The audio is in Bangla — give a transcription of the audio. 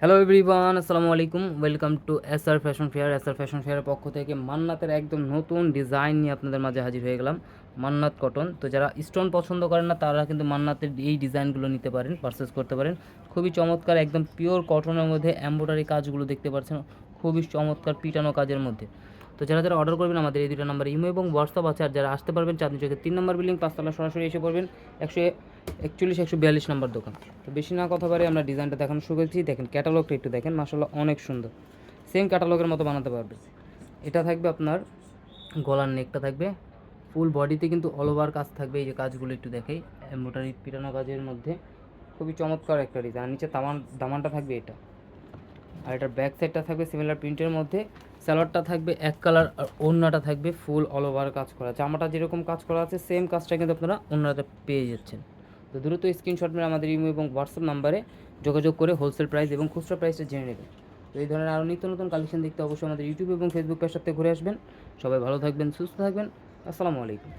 হ্যালো এভরিওয়ান, আসসালামু আলাইকুম। Welcome to SR Fashion Fair. SR Fashion ফেয়ারের পক্ষ থেকে মান্নাতের একদম নতুন ডিজাইন নিয়ে আপনাদের মাঝে হাজির হয়ে গেলাম। মান্নাত কটন। তো যারা স্টোন পছন্দ করেন না তারা কিন্তু মান্নাতের এই ডিজাইনগুলো নিতে পারেন, পারচেস করতে পারেন। খুবই চমৎকার, একদম পিওর কটনের মধ্যে এমব্রয়ডারি কাজগুলো দেখতে পাচ্ছেন, খুবই চমৎকার পিটানো কাজের মধ্যে। তো যারা যারা অর্ডার করবেন আমাদের এই দুটো নাম্বার ইমো এবং হোয়াটসঅ্যাপ আছে। আর যারা আসতে পারবেন চাঁদনী চৌকের 3 নম্বর বিল্ডিং 5 তলা সরাসরি এসে পড়বেন 141-142 নম্বর দোকান। তো বেশি না কথা বাড়ি আমরা ডিজাইনটা দেখানো শুরু করেছি। দেখেন ক্যাটালগটা একটু দেখেন, মাশাআল্লাহ অনেক সুন্দর, সেম ক্যাটালগের মতো বানাতে পারবে। এটা থাকবে আপনার গলার নেকটা থাকবে ফুল বডিতে কিন্তু অল ওভার কাজ থাকবে। এই যে কাজগুলো একটু দেখাই, এমব্রয়ডারি পিটানো কাজের মধ্যে খুবই চমৎকার একটা ডিজাইন। নিচে দামানটা থাকবে এটা, আর এটার ব্যাক সাইডটা থাকবে সিমিলার প্রিন্টের মধ্যে। সালোয়ারটা থাকবে এক কালার, আর ওড়নাটা থাকবে ফুল অল ওভার কাজ করা। জামাটা যেরকম কাজ করা আছে সেম কাজটা কিন্তু আপনারা ওড়নাটা পেয়ে যাচ্ছেন। তো দ্রুত স্ক্রিনশট মেরে আমাদের ইমো এবং হোয়াটসঅ্যাপ নাম্বারে যোগাযোগ করে হোলসেল প্রাইস এবং খুচরা প্রাইসটা জেনে নেবেন। তো এই ধরনের আরও নিত্য নতুন কালেকশন দেখতে অবশ্যই আমাদের ইউটিউব এবং ফেসবুক পেজটাতে ঘুরে আসবেন। সবাই ভালো থাকবেন, সুস্থ থাকবেন। আসসালামু আলাইকুম।